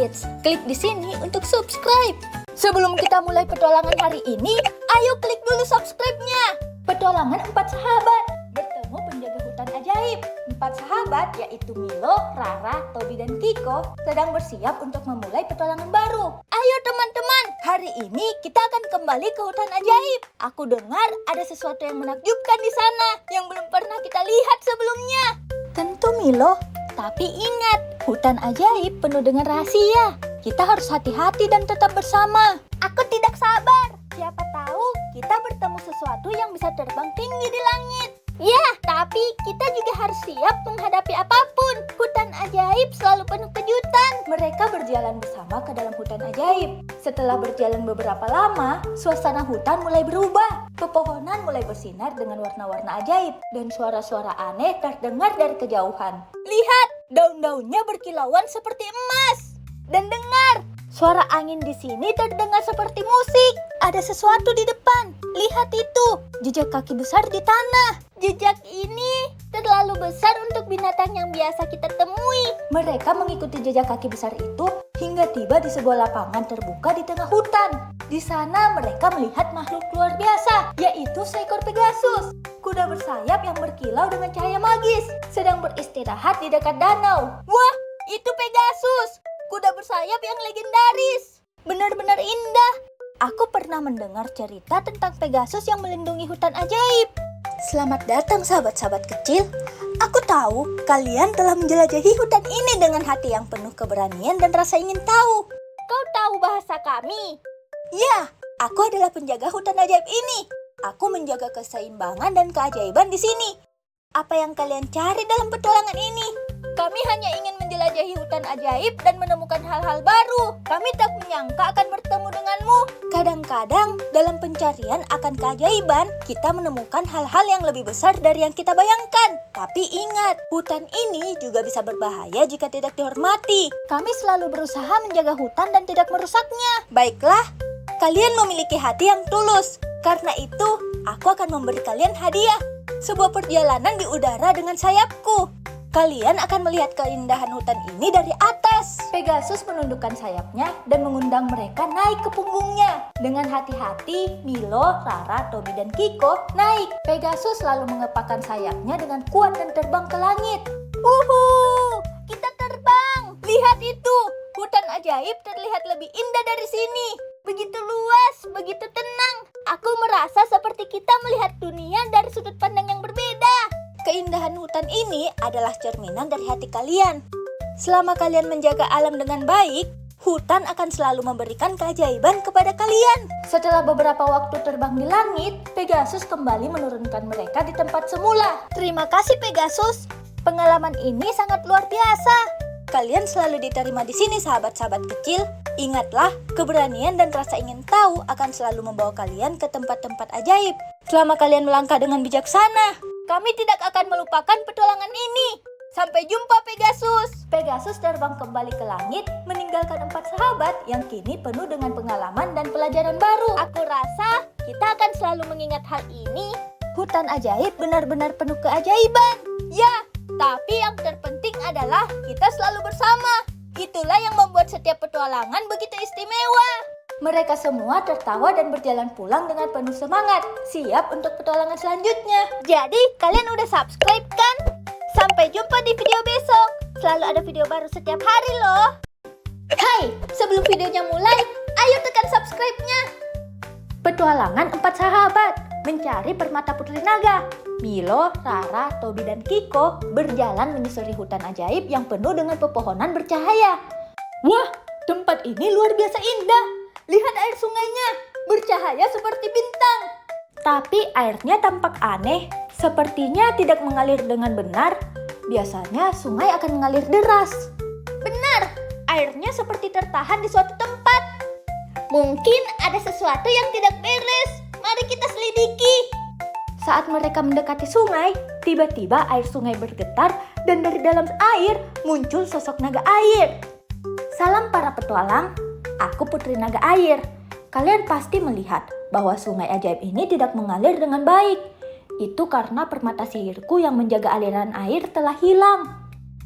Eits, klik di sini untuk subscribe. Sebelum kita mulai petualangan hari ini, ayo klik dulu subscribe-nya. Petualangan 4 sahabat bertemu penjaga hutan ajaib. 4 sahabat yaitu Milo, Rara, Tobi, dan Kiko sedang bersiap untuk memulai petualangan baru. Ayo teman-teman, hari ini kita akan kembali ke hutan ajaib. Aku dengar ada sesuatu yang menakjubkan di sana yang belum pernah kita lihat sebelumnya. Tentu Milo, tapi ingat, hutan ajaib penuh dengan rahasia. Kita harus hati-hati dan tetap bersama. Aku tidak sabar. Siapa tahu kita bertemu sesuatu yang bisa terbang tinggi di langit. Ya, tapi kita juga harus siap menghadapi apapun. Hutan ajaib selalu penuh kejutan. Mereka berjalan bersama ke dalam hutan ajaib. Setelah berjalan beberapa lama, suasana hutan mulai berubah. Pepohonan mulai bersinar dengan warna-warna ajaib dan suara-suara aneh terdengar dari kejauhan. Lihat, daun-daunnya berkilauan seperti emas. Dan dengar, suara angin di sini terdengar seperti musik. Ada sesuatu di depan. Lihat itu, jejak kaki besar di tanah. Jejak ini terlalu besar untuk binatang yang biasa kita temui. Mereka mengikuti jejak kaki besar itu hingga tiba di sebuah lapangan terbuka di tengah hutan. Di sana mereka melihat makhluk luar biasa, yaitu seekor Pegasus. Kuda bersayap yang berkilau dengan cahaya magis, sedang beristirahat di dekat danau. Wah, itu Pegasus! Kuda bersayap yang legendaris. Benar-benar indah. Aku pernah mendengar cerita tentang Pegasus yang melindungi hutan ajaib. Selamat datang sahabat-sahabat kecil. Aku tahu kalian telah menjelajahi hutan ini dengan hati yang penuh keberanian dan rasa ingin tahu. Kau tahu bahasa kami? Ya, aku adalah penjaga hutan ajaib ini. Aku menjaga keseimbangan dan keajaiban di sini. Apa yang kalian cari dalam petualangan ini? Kami hanya ingin menjelajahi hutan ajaib dan menemukan hal-hal baru. Kami tak menyangka akan bertemu denganmu. Kadang-kadang dalam pencarian akan keajaiban, kita menemukan hal-hal yang lebih besar dari yang kita bayangkan. Tapi ingat, hutan ini juga bisa berbahaya jika tidak dihormati. Kami selalu berusaha menjaga hutan dan tidak merusaknya. Baiklah, kalian memiliki hati yang tulus. Karena itu, aku akan memberi kalian hadiah. Sebuah perjalanan di udara dengan sayapku. Kalian akan melihat keindahan hutan ini dari atas. Pegasus menundukkan sayapnya dan mengundang mereka naik ke punggungnya. Dengan hati-hati, Milo, Rara, Tobi, dan Kiko naik. Pegasus lalu mengepakkan sayapnya dengan kuat dan terbang ke langit. Wuhu! Kita terbang! Lihat itu! Hutan ajaib terlihat lebih indah dari sini. Begitu luas, begitu tenang. Aku merasa seperti kita melihat dunia dari sudut pandang yang berbeda. Keindahan hutan ini adalah cerminan dari hati kalian. Selama kalian menjaga alam dengan baik, hutan akan selalu memberikan keajaiban kepada kalian. Setelah beberapa waktu terbang di langit, Pegasus kembali menurunkan mereka di tempat semula. Terima kasih Pegasus. Pengalaman ini sangat luar biasa. Kalian selalu diterima di sini sahabat-sahabat kecil. Ingatlah, keberanian dan rasa ingin tahu akan selalu membawa kalian ke tempat-tempat ajaib. Selama kalian melangkah dengan bijaksana, kami tidak akan melupakan petualangan ini. Sampai jumpa Pegasus. Pegasus terbang kembali ke langit, meninggalkan 4 sahabat yang kini penuh dengan pengalaman dan pelajaran baru. Aku rasa kita akan selalu mengingat hal ini. Hutan ajaib benar-benar penuh keajaiban. Ya, tapi yang terpenting adalah kita selalu bersama. Itulah yang membuat setiap petualangan begitu istimewa. Mereka semua tertawa dan berjalan pulang dengan penuh semangat, siap untuk petualangan selanjutnya. Jadi, kalian udah subscribe kan? Sampai jumpa di video besok. Selalu ada video baru setiap hari loh. Hai, sebelum videonya mulai, ayo tekan subscribe-nya. Petualangan 4 sahabat mencari permata putri naga. Milo, Rara, Tobi, dan Kiko berjalan menyusuri hutan ajaib yang penuh dengan pepohonan bercahaya. Wah, tempat ini luar biasa indah. Lihat air sungainya, bercahaya seperti bintang. Tapi airnya tampak aneh, sepertinya tidak mengalir dengan benar. Biasanya sungai akan mengalir deras. Benar, airnya seperti tertahan di suatu tempat. Mungkin ada sesuatu yang tidak beres. Mari kita selidiki. Saat mereka mendekati sungai, tiba-tiba air sungai bergetar dan dari dalam air muncul sosok naga air. Salam para petualang. Aku Putri Naga Air. Kalian pasti melihat bahwa sungai ajaib ini tidak mengalir dengan baik. Itu karena permata sihirku yang menjaga aliran air telah hilang.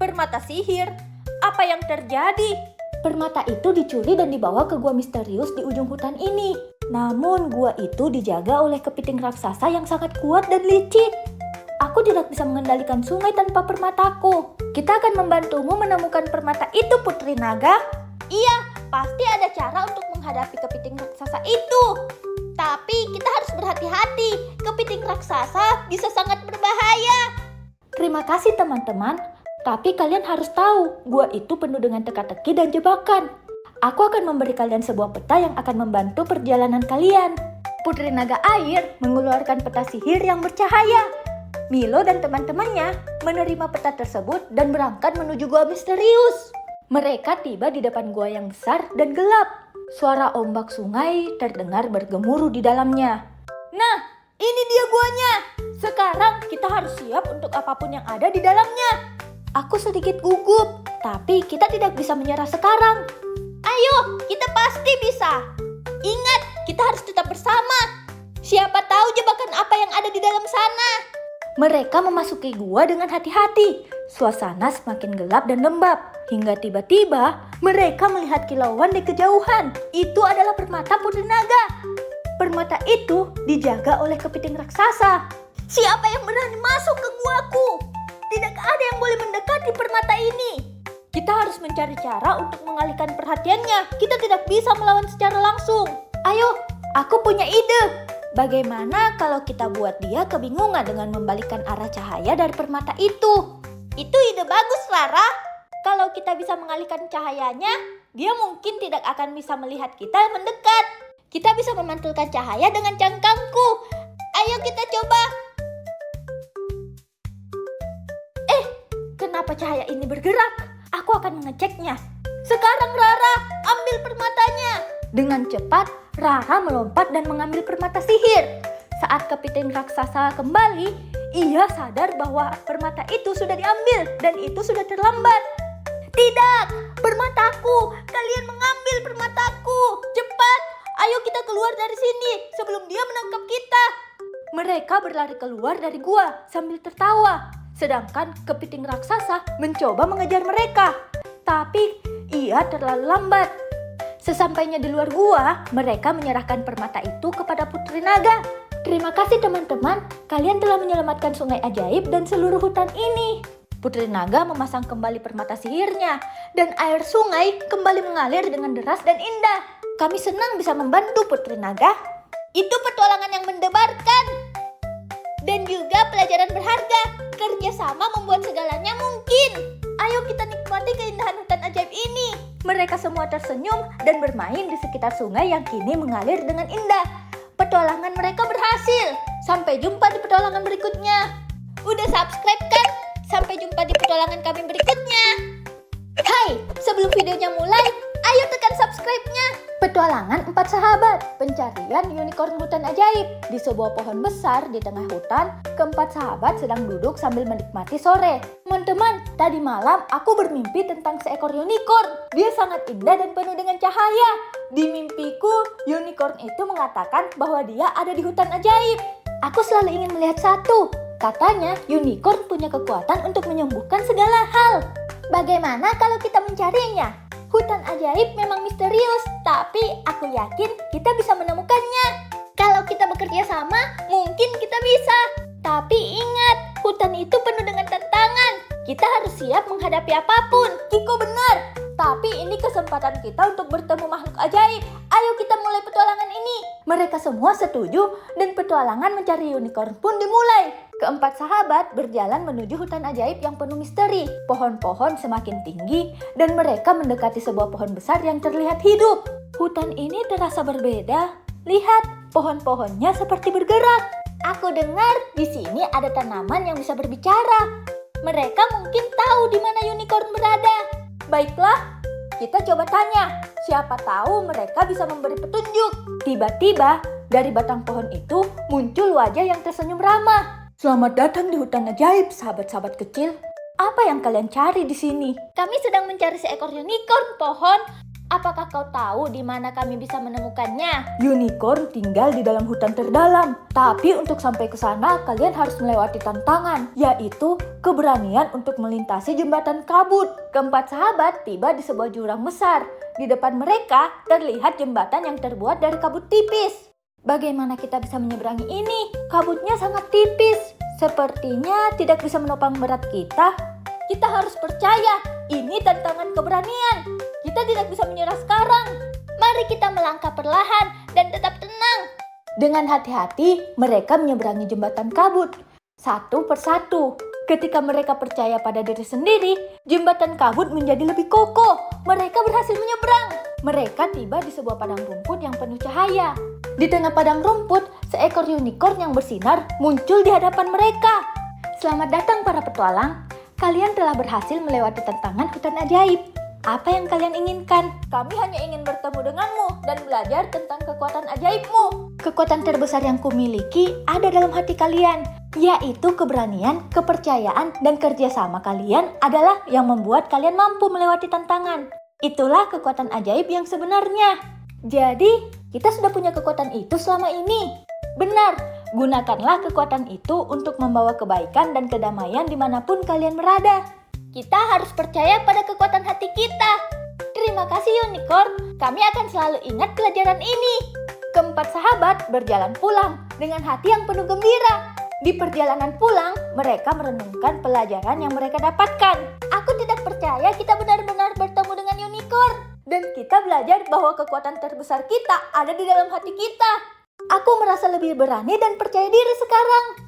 Permata sihir? Apa yang terjadi? Permata itu dicuri dan dibawa ke gua misterius di ujung hutan ini. Namun gua itu dijaga oleh kepiting raksasa yang sangat kuat dan licik. Aku tidak bisa mengendalikan sungai tanpa permataku. Kita akan membantumu menemukan permata itu, Putri Naga. Iya, pasti ada cara untuk menghadapi kepiting raksasa itu. Tapi kita harus berhati-hati. Kepiting raksasa bisa sangat berbahaya. Terima kasih teman-teman. Tapi kalian harus tahu, gua itu penuh dengan teka-teki dan jebakan. Aku akan memberi kalian sebuah peta yang akan membantu perjalanan kalian. Putri Naga Air mengeluarkan peta sihir yang bercahaya. Milo dan teman-temannya menerima peta tersebut dan berangkat menuju gua misterius. Mereka tiba di depan gua yang besar dan gelap. Suara ombak sungai terdengar bergemuruh di dalamnya. Nah, ini dia guanya. Sekarang kita harus siap untuk apapun yang ada di dalamnya. Aku sedikit gugup, tapi kita tidak bisa menyerah sekarang. Ayo, kita pasti bisa. Ingat, kita harus tetap bersama. Siapa tahu jebakan apa yang ada di dalam sana. Mereka memasuki gua dengan hati-hati. Suasana semakin gelap dan lembab. Hingga tiba-tiba, mereka melihat kilauan di kejauhan. Itu adalah permata Putri Naga. Permata itu dijaga oleh kepiting raksasa. Siapa yang berani masuk ke guaku? Tidak ada yang boleh mendekati permata ini. Kita harus mencari cara untuk mengalihkan perhatiannya. Kita tidak bisa melawan secara langsung. Ayo, aku punya ide. Bagaimana kalau kita buat dia kebingungan dengan membalikkan arah cahaya dari permata itu? Itu ide bagus, Rara. Kalau kita bisa mengalihkan cahayanya, dia mungkin tidak akan bisa melihat kita mendekat. Kita bisa memantulkan cahaya dengan cangkangku. Ayo kita coba. Kenapa cahaya ini bergerak? Aku akan mengeceknya. Sekarang Rara, ambil permatanya. Dengan cepat, Rara melompat dan mengambil permata sihir. Saat kepiting raksasa kembali, ia sadar bahwa permata itu sudah diambil dan itu sudah terlambat. Tidak, permataku! Kalian mengambil permataku! Cepat, ayo kita keluar dari sini sebelum dia menangkap kita. Mereka berlari keluar dari gua sambil tertawa. Sedangkan kepiting raksasa mencoba mengejar mereka. Tapi ia terlalu lambat. Sesampainya di luar gua, mereka menyerahkan permata itu kepada Putri Naga. Terima kasih teman-teman, kalian telah menyelamatkan sungai ajaib dan seluruh hutan ini. Putri Naga memasang kembali permata sihirnya, dan air sungai kembali mengalir dengan deras dan indah. Kami senang bisa membantu Putri Naga. Itu petualangan yang mendebarkan. Dan juga pelajaran berharga. Kerjasama membuat segalanya mungkin. Ayo kita nikmati keindahan hutan ajaib ini. Mereka semua tersenyum dan bermain di sekitar sungai yang kini mengalir dengan indah. Petualangan mereka berhasil. Sampai jumpa di petualangan berikutnya. Udah subscribe kan? Sampai jumpa di petualangan kami berikutnya. Hai, sebelum videonya mulai, ayo tekan subscribe-nya. Petualangan 4 sahabat, pencarian unicorn hutan ajaib. Di sebuah pohon besar di tengah hutan, keempat sahabat sedang duduk sambil menikmati sore. Teman-teman, tadi malam aku bermimpi tentang seekor unicorn. Dia sangat indah dan penuh dengan cahaya. Di mimpiku, unicorn itu mengatakan bahwa dia ada di hutan ajaib. Aku selalu ingin melihat satu. Katanya, unicorn punya kekuatan untuk menyembuhkan segala hal. Bagaimana kalau kita mencarinya? Hutan ajaib memang misterius, tapi aku yakin kita bisa menemukannya. Kalau kita bekerja sama, mungkin kita bisa. Tapi ingat, hutan itu penuh dengan tantangan. Kita harus siap menghadapi apapun. Kiko benar. Tapi ini kesempatan kita untuk bertemu makhluk ajaib. Ayo kita mulai petualangan ini. Mereka semua setuju dan petualangan mencari unicorn pun dimulai. Keempat sahabat berjalan menuju hutan ajaib yang penuh misteri. Pohon-pohon semakin tinggi dan mereka mendekati sebuah pohon besar yang terlihat hidup. Hutan ini terasa berbeda. Lihat, pohon-pohonnya seperti bergerak. Aku dengar di sini ada tanaman yang bisa berbicara. Mereka mungkin tahu di mana unicorn berada. Baiklah, kita coba tanya. Siapa tahu mereka bisa memberi petunjuk. Tiba-tiba, dari batang pohon itu muncul wajah yang tersenyum ramah. Selamat datang di hutan ajaib, sahabat-sahabat kecil. Apa yang kalian cari di sini? Kami sedang mencari seekor unicorn, pohon. Apakah kau tahu di mana kami bisa menemukannya? Unicorn tinggal di dalam hutan terdalam. Tapi untuk sampai ke sana, kalian harus melewati tantangan, yaitu keberanian untuk melintasi jembatan kabut. Keempat sahabat tiba di sebuah jurang besar. Di depan mereka terlihat jembatan yang terbuat dari kabut tipis. Bagaimana kita bisa menyeberangi ini? Kabutnya sangat tipis. Sepertinya tidak bisa menopang berat kita. Kita harus percaya, ini tantangan keberanian. Kita tidak bisa menyerah sekarang. Mari kita melangkah perlahan dan tetap tenang. Dengan hati-hati, mereka menyeberangi jembatan kabut. Satu persatu. Ketika mereka percaya pada diri sendiri, jembatan kabut menjadi lebih kokoh. Mereka berhasil menyeberang. Mereka tiba di sebuah padang rumput yang penuh cahaya. Di tengah padang rumput, seekor unicorn yang bersinar muncul di hadapan mereka. Selamat datang para petualang. Kalian telah berhasil melewati tantangan hutan ajaib. Apa yang kalian inginkan? Kami hanya ingin bertemu denganmu dan belajar tentang kekuatan ajaibmu. Kekuatan terbesar yang kumiliki ada dalam hati kalian, yaitu keberanian, kepercayaan, dan kerjasama kalian adalah yang membuat kalian mampu melewati tantangan. Itulah kekuatan ajaib yang sebenarnya. Jadi, kita sudah punya kekuatan itu selama ini. Benar, gunakanlah kekuatan itu untuk membawa kebaikan dan kedamaian dimanapun kalian berada. Kita harus percaya pada kekuatan hati kita. Terima kasih Unicorn, kami akan selalu ingat pelajaran ini. Keempat sahabat berjalan pulang dengan hati yang penuh gembira. Di perjalanan pulang, mereka merenungkan pelajaran yang mereka dapatkan. Aku tidak percaya kita benar-benar bertemu dengan Unicorn. Dan kita belajar bahwa kekuatan terbesar kita ada di dalam hati kita. Aku merasa lebih berani dan percaya diri sekarang.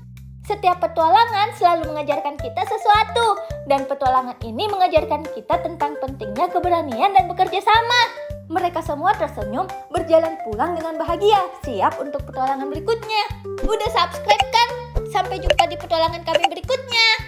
Setiap petualangan selalu mengajarkan kita sesuatu. Dan petualangan ini mengajarkan kita tentang pentingnya keberanian dan bekerja sama. Mereka semua tersenyum, berjalan pulang dengan bahagia, siap untuk petualangan berikutnya. Udah subscribe kan? Sampai jumpa di petualangan kami berikutnya.